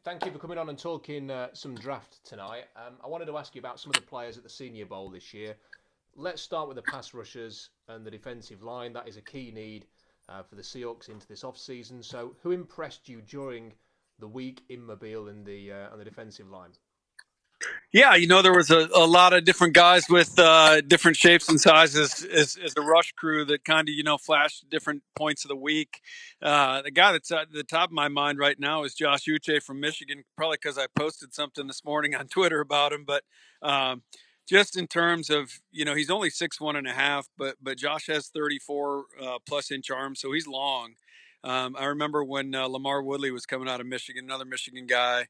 Thank you for coming on and talking some draft tonight. I wanted to ask you about some of the players at the Senior Bowl this year. Let's start with the pass rushers and the defensive line. That is a key need for the Seahawks into this off-season. So who impressed you during the week in Mobile in on the defensive line? Yeah, there was a lot of different guys with different shapes and sizes as a rush crew that kind of, flashed different points of the week. The guy that's at the top of my mind right now is Josh Uche from Michigan, probably because I posted something this morning on Twitter about him. But just in terms of, he's only 6'1.5", but Josh has 34 plus inch arms, so he's long. I remember when Lamar Woodley was coming out of Michigan, another Michigan guy,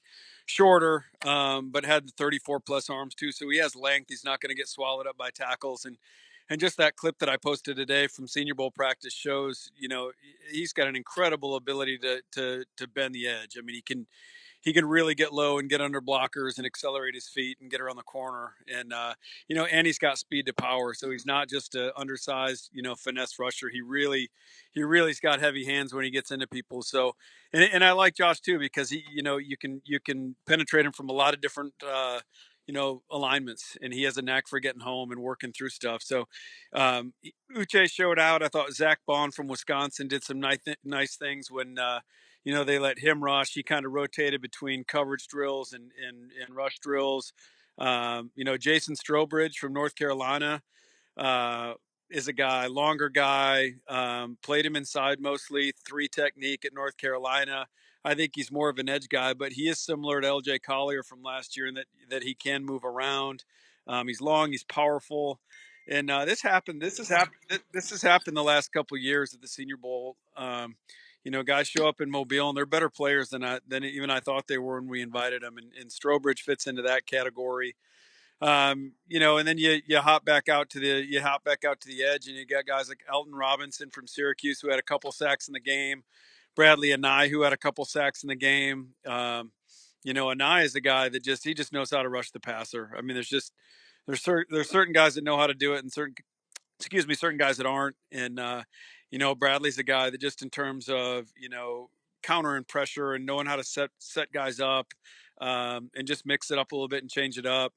shorter, but had the 34 plus arms too. So he has length. He's not going to get swallowed up by tackles. And just that clip that I posted today from Senior Bowl practice shows, he's got an incredible ability to bend the edge. I mean, he can really get low and get under blockers and accelerate his feet and get around the corner. And, and he's got speed to power. So he's not just an undersized, finesse rusher. He's got heavy hands when he gets into people. So, and I like Josh too, because you can penetrate him from a lot of different, alignments, and he has a knack for getting home and working through stuff. So, Uche showed out. I thought Zach Bond from Wisconsin did some nice things when, they let him rush. He kind of rotated between coverage drills and rush drills. Jason Strobridge from North Carolina is a longer guy, played him inside mostly, 3 technique at North Carolina. I think he's more of an edge guy, but he is similar to LJ Collier from last year in that he can move around. He's long, he's powerful. And this has happened the last couple of years at the Senior Bowl. Guys show up in Mobile and they're better players than even I thought they were when we invited them. And Strobridge fits into that category. And then you hop back out to the edge, and you got guys like Elton Robinson from Syracuse who had a couple sacks in the game. Bradley Anai, who had a couple sacks in the game. Anai is a guy that he just knows how to rush the passer. I mean, there's certain guys that know how to do it, and certain guys that aren't. And Bradley's a guy that just in terms of countering pressure and knowing how to set guys up, and just mix it up a little bit and change it up.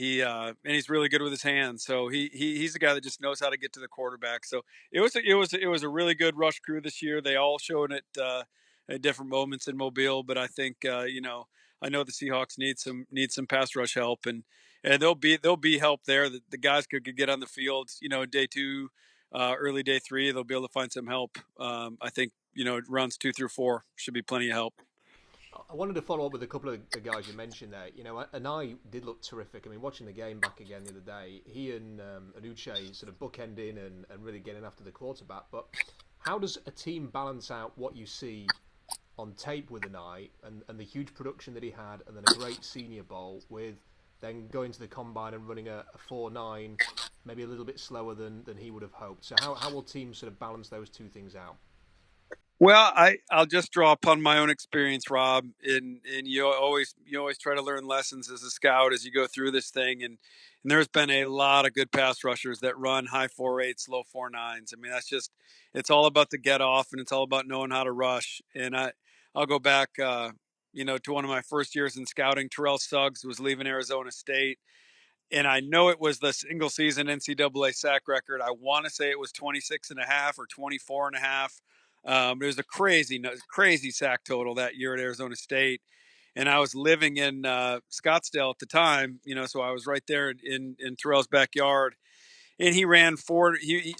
And he's really good with his hands. So he's a guy that just knows how to get to the quarterback. So it was a really good rush crew this year. They all showed it at different moments in Mobile, but I think I know the Seahawks need some pass rush help, and there'll be help there. The guys could get on the field, day 2, early day 3. They'll be able to find some help. I think rounds 2 through 4 should be plenty of help. I wanted to follow up with a couple of the guys you mentioned there. Anai did look terrific. I mean, watching the game back again the other day, he and Uche sort of bookending and really getting after the quarterback. But how does a team balance out what you see on tape with Anai and the huge production that he had, and then a great Senior Bowl with then going to the combine and running a 4.9, maybe a little bit slower than he would have hoped? So how will teams sort of balance those two things out? Well, I'll just draw upon my own experience, Rob, and you always try to learn lessons as a scout as you go through this thing, and there's been a lot of good pass rushers that run high 4.8s, low 4.9s. I mean, it's all about the get off, and it's all about knowing how to rush. And I'll go back, to one of my first years in scouting. Terrell Suggs was leaving Arizona State, and I know it was the single season NCAA sack record. I want to say it was 26 and a half or 24 and a half. It was a crazy sack total that year at Arizona State. And I was living in Scottsdale at the time, so I was right there in Terrell's backyard. And he ran 4.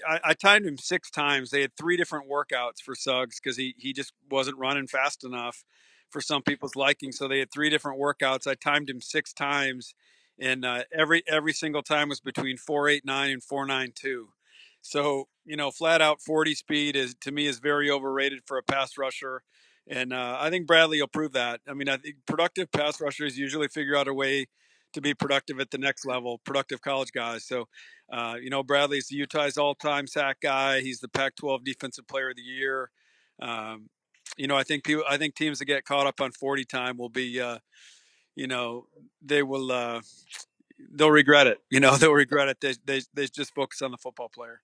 I timed him 6 times. They had 3 different workouts for Suggs because he just wasn't running fast enough for some people's liking. So they had 3 different workouts. I timed him 6 times, and every single time was between 4.89 and 4.92. So flat out 40 speed to me is very overrated for a pass rusher, and I think Bradley will prove that. I mean, I think productive pass rushers usually figure out a way to be productive at the next level. Productive college guys. So, Bradley's Utah's all-time sack guy. He's the Pac-12 Defensive Player of the Year. I think teams that get caught up on 40 time will be, they will. They'll regret it. They'll regret it. They just focus on the football player.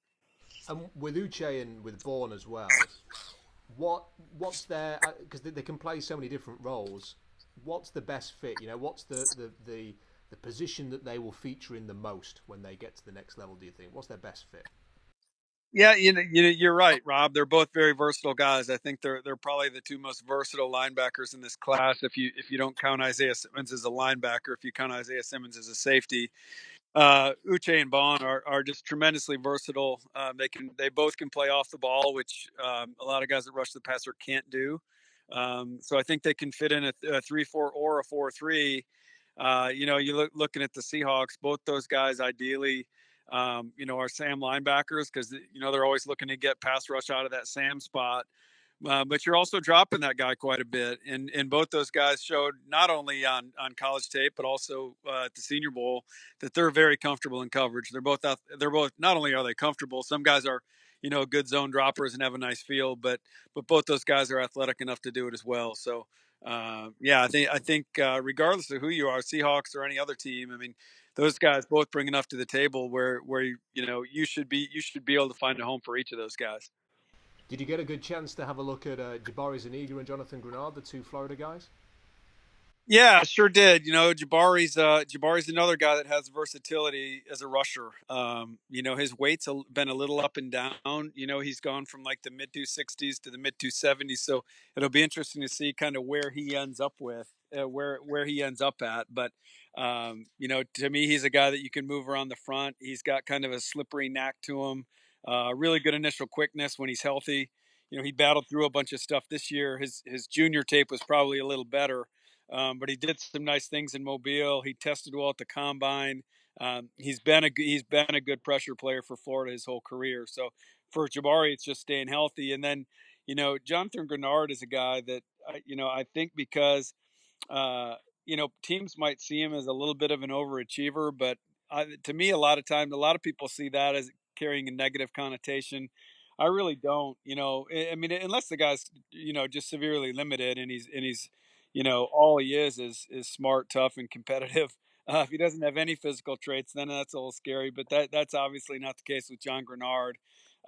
And with Uche and with Bourne as well, what's their, because they can play so many different roles. what's the best fit? What's the position that they will feature in the most when they get to the next level? Do you think? What's their best fit? Yeah, you're right, Rob. They're both very versatile guys. I think they're probably the two most versatile linebackers in this class. If you don't count Isaiah Simmons as a linebacker, if you count Isaiah Simmons as a safety, Uche and Bond are just tremendously versatile. They both can play off the ball, which a lot of guys that rush the passer can't do. So I think they can fit in a 3-4 or a 4-3. Looking at the Seahawks, both those guys ideally, are Sam linebackers because they're always looking to get pass rush out of that Sam spot. But you're also dropping that guy quite a bit, and both those guys showed not only on college tape but also at the Senior Bowl that they're very comfortable in coverage. They're both not only are they comfortable. Some guys are good zone droppers and have a nice feel, but both those guys are athletic enough to do it as well. So yeah, I think regardless of who you are, Seahawks or any other team, I mean, those guys both bring enough to the table where you should be able to find a home for each of those guys. Did you get a good chance to have a look at Jabari Zuniga and Jonathan Granard, the two Florida guys? Yeah, sure did. Jabari's another guy that has versatility as a rusher. His weight's been a little up and down. He's gone from like the mid 260s to the mid 270s. So it'll be interesting to see kind of where he ends up where he ends up at. But to me, he's a guy that you can move around the front. He's got kind of a slippery knack to him. Really good initial quickness when he's healthy. He battled through a bunch of stuff this year. His junior tape was probably a little better, but he did some nice things in Mobile. He tested well at the combine. He's been a good pressure player for Florida his whole career. So for Jabari, it's just staying healthy. And then, Jonathan Grenard is a guy that I think because teams might see him as a little bit of an overachiever, but to me, a lot of times, a lot of people see that as carrying a negative connotation. I really don't. I mean, unless the guy's just severely limited, and he's all he is smart, tough, and competitive. If he doesn't have any physical traits, then that's a little scary. But that's obviously not the case with John Grenard.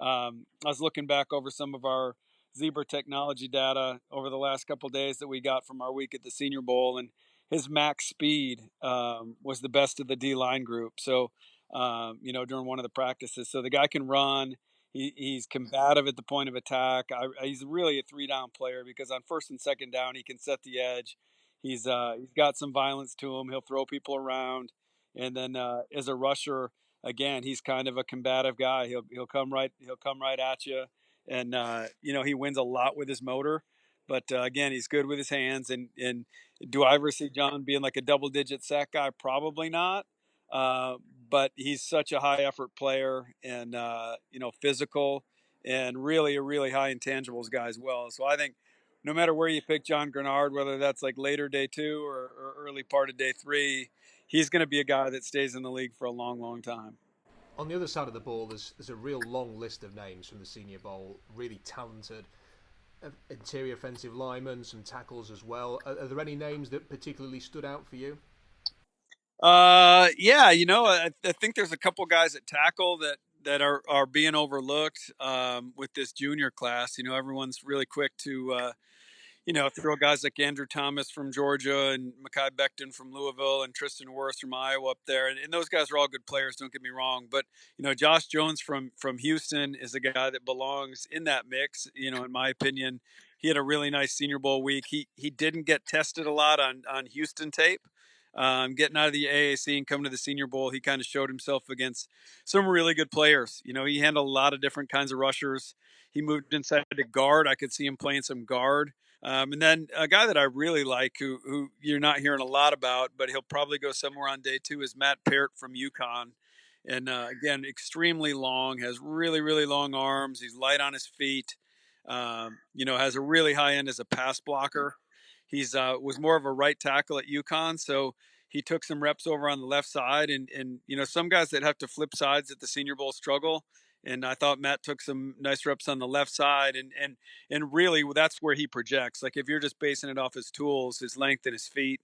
I was looking back over some of our Zebra technology data over the last couple of days that we got from our week at the Senior Bowl, and his max speed was the best of the D line group. So, during one of the practices, so the guy can run. He's combative at the point of attack. He's really a 3 down player because on first and second down he can set the edge. He's got some violence to him. He'll throw people around, and then as a rusher, again, he's kind of a combative guy. He'll come right at you, and he wins a lot with his motor. But again, he's good with his hands. And do I ever see John being like a double digit sack guy? Probably not. Uh, but he's such a high effort player and physical and really a really high intangibles guy as well. So I think no matter where you pick John Grenard, whether that's like later day 2 or early part of day 3, he's going to be a guy that stays in the league for a long, long time. On the other side of the ball, there's a real long list of names from the Senior Bowl, really talented interior offensive linemen, some tackles as well. Are there any names that particularly stood out for you? Yeah, I think there's a couple guys at tackle that are being overlooked with this junior class. Everyone's really quick to throw guys like Andrew Thomas from Georgia and Mekhi Becton from Louisville and Tristan Wirfs from Iowa up there. And those guys are all good players, don't get me wrong. But, Josh Jones from Houston is a guy that belongs in that mix. In my opinion, he had a really nice Senior Bowl week. He didn't get tested a lot on Houston tape. Getting out of the AAC and coming to the Senior Bowl, he kind of showed himself against some really good players. He handled a lot of different kinds of rushers. He moved inside to guard. I could see him playing some guard. And then a guy that I really like, who you're not hearing a lot about, but he'll probably go somewhere on day 2, is Matt Parrott from UConn. And again, extremely long, has really, really long arms. He's light on his feet. Has a really high end as a pass blocker. He's was more of a right tackle at UConn, so he took some reps over on the left side. And some guys that have to flip sides at the Senior Bowl struggle. And I thought Matt took some nice reps on the left side, and really that's where he projects. Like if you're just basing it off his tools, his length and his feet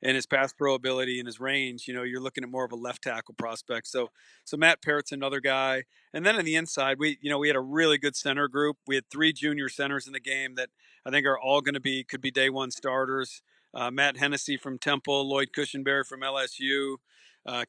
and his pass pro ability and his range, you're looking at more of a left tackle prospect. So Matt Parrott's another guy. And then on the inside, we had a really good center group. We had 3 junior centers in the game that I think are all could be day 1 starters. Matt Hennessy from Temple, Lloyd Cushenberry from LSU,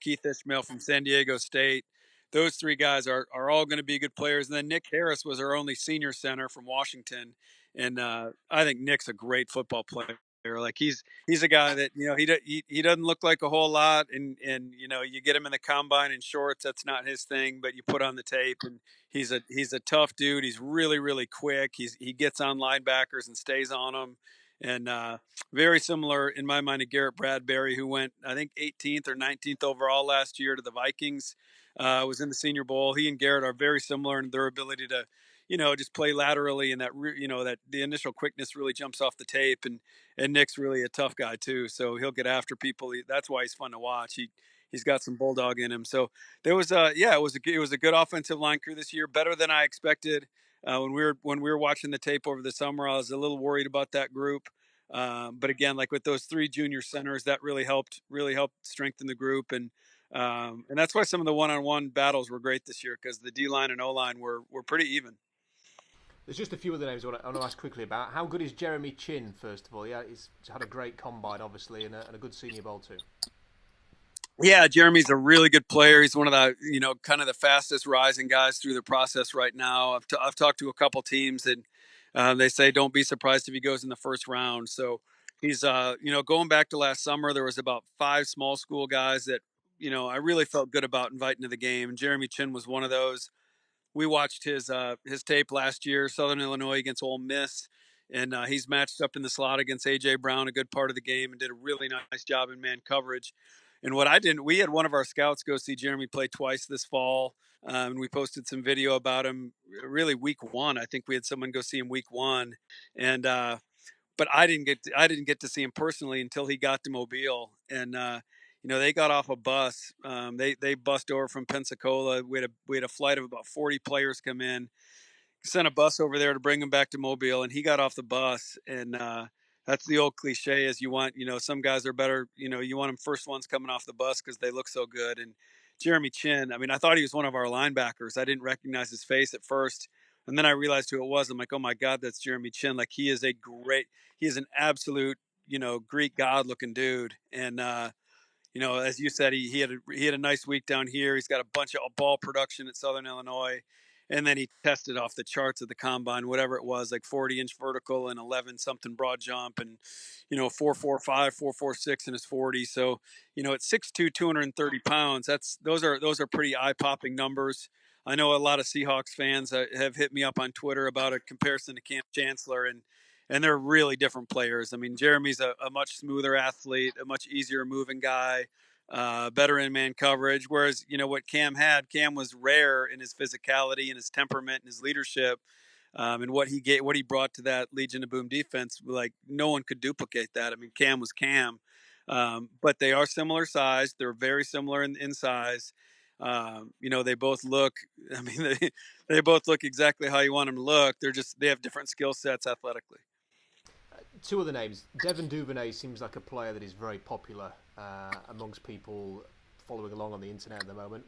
Keith Ishmael from San Diego State. Those three guys are all going to be good players. And then Nick Harris was our only senior center from Washington, and I think Nick's a great football player. Like he's a guy that he doesn't look like a whole lot, and you get him in the combine in shorts. That's not his thing, but you put on the tape, and he's a tough dude. He's really quick. He gets on linebackers and stays on them, and very similar in my mind to Garrett Bradbury, who went I think 18th or 19th overall last year to the Vikings. Was in the Senior Bowl. He and Garrett are very similar in their ability to, just play laterally, and that the initial quickness really jumps off the tape. And Nick's really a tough guy too, so he'll get after people. That's why he's fun to watch. He's got some bulldog in him. So there was it was a good offensive line crew this year, better than I expected. When we were watching the tape over the summer, I was a little worried about that group. But again, like with those three junior centers, that really helped strengthen the group, and that's why some of the one-on-one battles were great this year, because the D line and O line were pretty even. There's just a few other names I want to ask quickly about. How good is Jeremy Chin, first of all? Yeah, he's had a great combine, obviously, and a good Senior Bowl too. Yeah, Jeremy's a really good player. He's one of the kind of the fastest rising guys through the process right now. I've talked to a couple teams, and they say don't be surprised if he goes in the first round. So he's going back to last summer, there was about 5 small school guys that I really felt good about inviting to the game, and Jeremy Chin was one of those. We watched his tape last year, Southern Illinois against Ole Miss, and he's matched up in the slot against AJ Brown a good part of the game, and did a really nice job in man coverage. And what I didn't, we had one of our scouts go see Jeremy play twice this fall, and we posted some video about him. Really, week 1, I think we had someone go see him week 1, and but I didn't get to see him personally until he got to Mobile, and they got off a bus. They bussed over from Pensacola. We had a flight of about 40 players come in. Sent a bus over there to bring him back to Mobile, and he got off the bus. And that's the old cliche: is you want some guys are better. You want them first ones coming off the bus because they look so good. And Jeremy Chin, I mean, I thought he was one of our linebackers. I didn't recognize his face at first, and then I realized who it was. I'm like, oh my God, that's Jeremy Chin. Like he is an absolute Greek god looking dude. And as you said, he had a nice week down here. He's got a bunch of ball production at Southern Illinois, and then he tested off the charts at the combine, whatever it was, like 40-inch vertical and 11 something broad jump, and 4.45, 4.46 in his 40. So at 6'2", 230 pounds, those are pretty eye popping numbers. I know a lot of Seahawks fans have hit me up on Twitter about a comparison to Cam Chancellor, and they're really different players. I mean, Jeremy's a much smoother athlete, a much easier moving guy, better in man coverage. Whereas, what Cam was rare in his physicality and his temperament and his leadership, and what he brought to that Legion of Boom defense. Like no one could duplicate that. I mean, Cam was Cam, but they are similar size. They're very similar in size. They both look. I mean, they both look exactly how you want them to look. They have different skill sets athletically. 2 other names. Devon Dubonnet seems like a player that is very popular amongst people following along on the internet at the moment.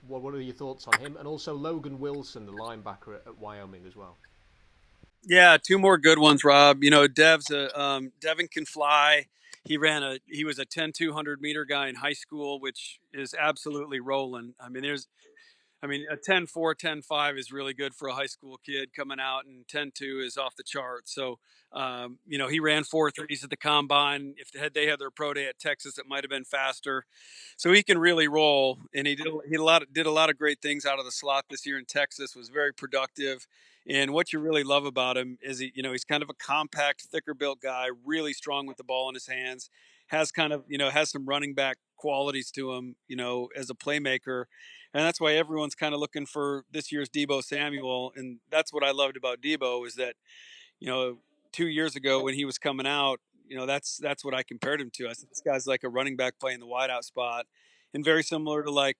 What are your thoughts on him? And also Logan Wilson, the linebacker at Wyoming as well. Yeah, 2 more good ones, Rob. Devon can fly. He was a 10-200-meter guy in high school, which is absolutely rolling. A 10-4, 10-5 is really good for a high school kid coming out, and 10-2 is off the chart. So, he ran 4.3s at the combine. If they had their pro day at Texas, it might have been faster. So he can really roll, and he did a lot of great things out of the slot this year in Texas. Was very productive. And what you really love about him is he's kind of a compact, thicker built guy, really strong with the ball in his hands. Has some running back qualities to him, as a playmaker. And that's why everyone's kind of looking for this year's Deebo Samuel. And that's what I loved about Deebo, is that, you know, 2 years ago when he was coming out, that's what I compared him to. I said, this guy's like a running back playing the wideout spot, and very similar to, like,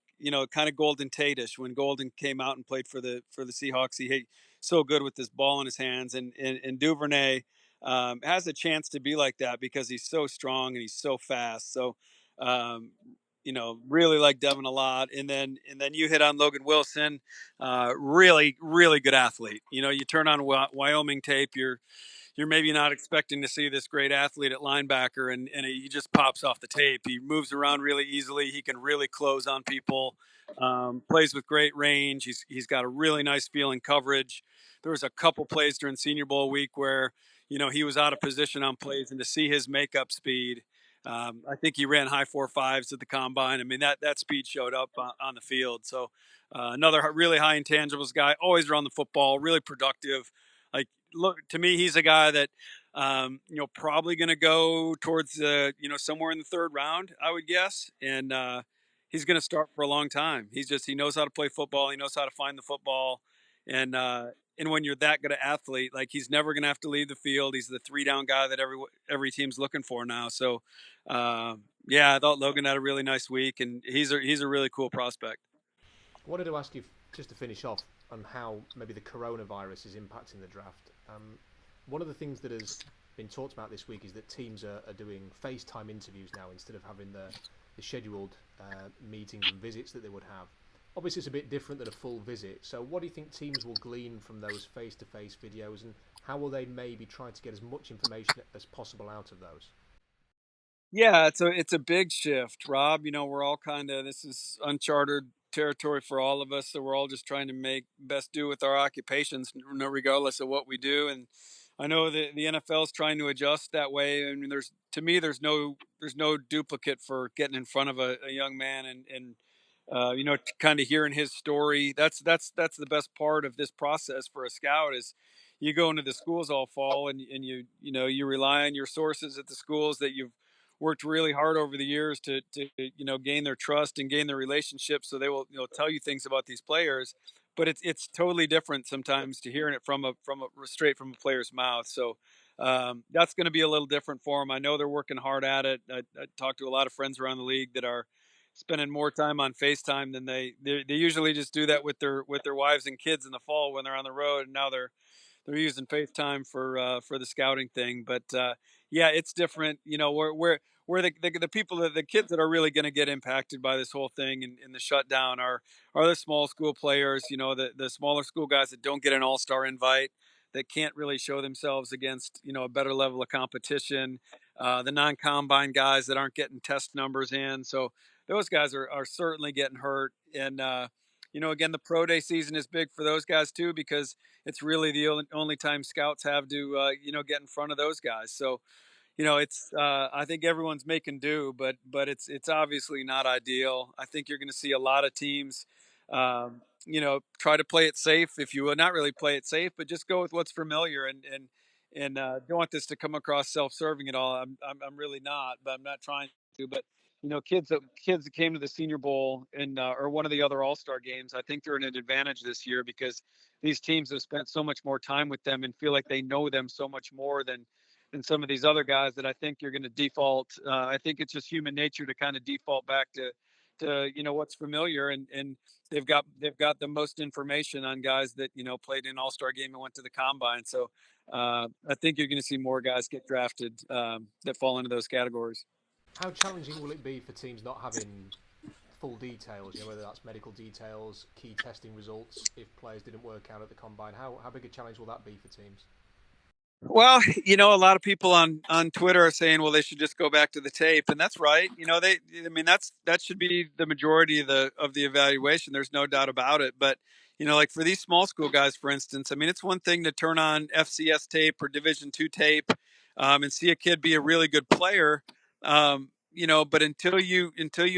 kind of Golden Tate-ish. When Golden came out and played for the Seahawks, he so good with this ball in his hands. And Duvernay has a chance to be like that because he's so strong and he's so fast. So, really like Devin a lot. And then you hit on Logan Wilson, really, really good athlete. You turn on Wyoming tape, you're maybe not expecting to see this great athlete at linebacker, and he just pops off the tape. He moves around really easily. He can really close on people. Plays with great range. He's got a really nice feel in coverage. There was a couple plays during Senior Bowl week where he was out of position on plays, and to see his makeup speed, I think he ran high 4.5s at the combine. I mean, that speed showed up on the field. So another really high intangibles guy, always around the football, really productive. Like, look, to me, he's a guy that probably going to go towards somewhere in the third round, I would guess, and he's going to start for a long time. He knows how to play football. He knows how to find the football, and when you're that good an athlete, like, he's never going to have to leave the field. He's the 3-down guy that every team's looking for now. So, yeah, I thought Logan had a really nice week, and he's a really cool prospect. I wanted to ask you, just to finish off, on how maybe the coronavirus is impacting the draft. One of the things that has been talked about this week is that teams are doing Facetime interviews now instead of having the scheduled meetings and visits that they would have. Obviously, it's a bit different than a full visit. So what do you think teams will glean from those face-to-face videos, and how will they maybe try to get as much information as possible out of those? Yeah, it's a big shift, Rob. We're all this is uncharted territory for all of us, so we're all just trying to make best do with our occupations, regardless of what we do. And I know that the NFL is trying to adjust that way. I mean, there's no duplicate for getting in front of a young man and kind of hearing his story. That's the best part of this process for a scout is you go into the schools all fall, and you rely on your sources at the schools that you've worked really hard over the years to gain their trust and gain their relationship, so they will tell you things about these players. But it's totally different sometimes to hearing it straight from a player's mouth. So that's going to be a little different for them. I know they're working hard at it. I talked to a lot of friends around the league that are spending more time on FaceTime than they usually just do that with their wives and kids in the fall when they're on the road, and now they're using FaceTime for the scouting thing. But yeah, it's different. Where the people the kids that are really going to get impacted by this whole thing and the shutdown are the small school players. The smaller school guys that don't get an all-star invite, that can't really show themselves against a better level of competition. The non-combine guys that aren't getting test numbers in. So those guys are certainly getting hurt. And again, the pro day season is big for those guys too, because it's really the only time scouts have to get in front of those guys. So it's I think everyone's making do, but it's obviously not ideal. I think you're going to see a lot of teams try to play it safe. If you will not really play it safe, but just go with what's familiar, and don't want this to come across self-serving at all. I'm really not, but I'm not trying to. But kids that came to the Senior Bowl and or one of the other All-Star games, I think they're in an advantage this year because these teams have spent so much more time with them and feel like they know them so much more than some of these other guys, that I think you're going to default. I think it's just human nature to kind of default back to what's familiar, and they've got the most information on guys that played in All-Star game and went to the combine. So I think you're going to see more guys get drafted that fall into those categories. How challenging will it be for teams not having full details, whether that's medical details, key testing results, if players didn't work out at the combine? How big a challenge will that be for teams? Well, a lot of people on Twitter are saying, well, they should just go back to the tape, and that's right. I mean, that should be the majority of the evaluation. There's no doubt about it. But like for these small school guys, for instance, I mean, it's one thing to turn on FCS tape or Division II tape and see a kid be a really good player. But until you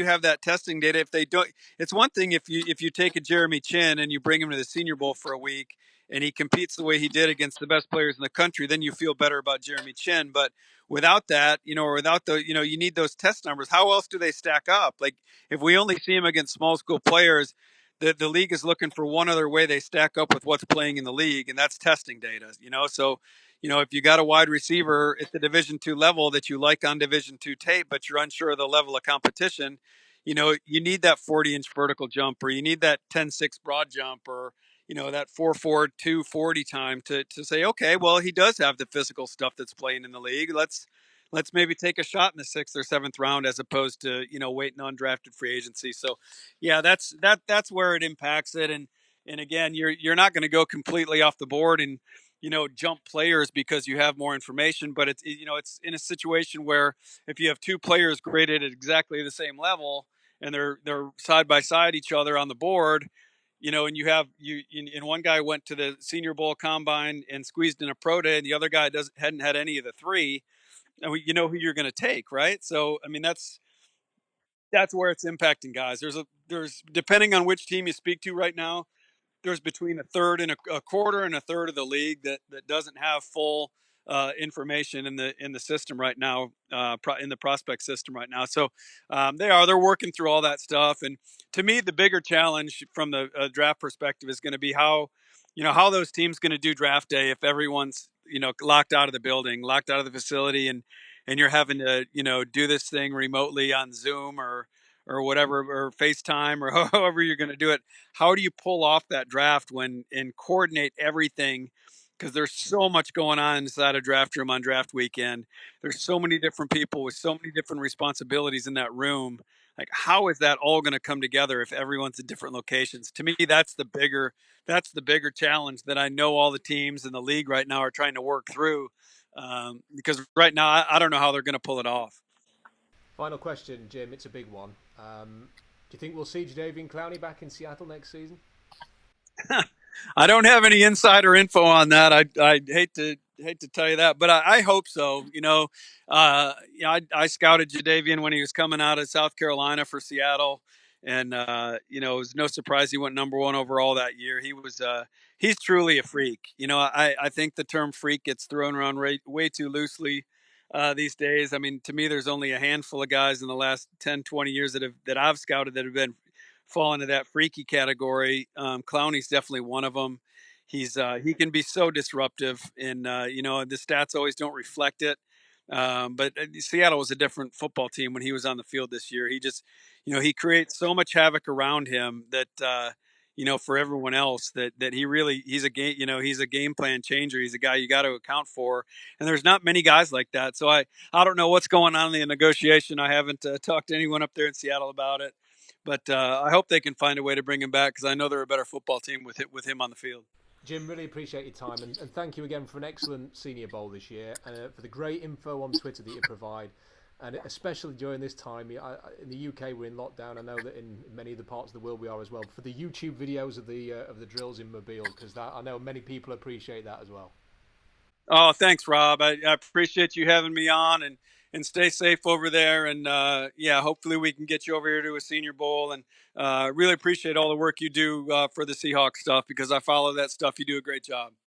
have that testing data, if they don't, it's one thing if you take a Jeremy Chin and you bring him to the Senior Bowl for a week and he competes the way he did against the best players in the country, then you feel better about Jeremy Chin. But without that, or without you need those test numbers. How else do they stack up? Like if we only see him against small school players, the league is looking for one other way they stack up with what's playing in the league, and that's testing data. So if you got a wide receiver at the Division II level that you like on Division II tape, but you're unsure of the level of competition, you need that 40-inch vertical jump, or you need that 10.6 broad jump, or that 4.4 240 time to say, okay, well, he does have the physical stuff that's playing in the league. Let's maybe take a shot in the 6th or 7th round as opposed to waiting on drafted free agency. So yeah, that's where it impacts it. And again, you're not going to go completely off the board, and jump players because you have more information, but it's in a situation where if you have two players graded at exactly the same level and they're side by side each other on the board, and you have and one guy went to the Senior Bowl combine and squeezed in a pro day, and the other guy doesn't hadn't had any of the three, and you know who you're going to take, right? So I mean that's where it's impacting guys. There's depending on which team you speak to right now, there's between a third and a quarter and a third of the league that doesn't have full information in the system right now, in the prospect system right now. So they're working through all that stuff. And to me, the bigger challenge from the draft perspective is going to be how those teams going to do draft day if everyone's locked out of the building, locked out of the facility, and you're having to do this thing remotely on Zoom or whatever, or FaceTime, or however you're going to do it. How do you pull off that draft and coordinate everything? Because there's so much going on inside a draft room on draft weekend. There's so many different people with so many different responsibilities in that room. Like, how is that all going to come together if everyone's in different locations? To me, that's the bigger challenge that I know all the teams in the league right now are trying to work through. Because right now, I don't know how they're going to pull it off. Final question, Jim. It's a big one. Do you think we'll see Jadeveon Clowney back in Seattle next season? I don't have any insider info on that. I hate to tell you that, but I hope so. I scouted Jadeveon when he was coming out of South Carolina for Seattle, and it was no surprise he went number one overall that year. He's truly a freak. I think the term freak gets thrown around way too loosely these days. I mean, to me, there's only a handful of guys in the last 10, 20 years that I've scouted that have been fall into that freaky category. Clowney's definitely one of them. He can be so disruptive, and the stats always don't reflect it. But Seattle was a different football team when he was on the field this year. He just, he creates so much havoc around him that for everyone else that he's a game, he's a game plan changer. He's a guy you got to account for, and there's not many guys like that. So I don't know what's going on in the negotiation. I haven't talked to anyone up there in Seattle about it, but I hope they can find a way to bring him back because I know they're a better football team with him on the field. Jim, really appreciate your time, and thank you again for an excellent Senior Bowl this year, and for the great info on Twitter that you provide, and especially during this time. In the UK, we're in lockdown. I know that in many other parts of the world we are as well. For the YouTube videos of the drills in Mobile, because I know many people appreciate that as well. Oh, thanks, Rob. I appreciate you having me on, and stay safe over there. And yeah, hopefully we can get you over here to a Senior Bowl. And really appreciate all the work you do for the Seahawks stuff because I follow that stuff. You do a great job.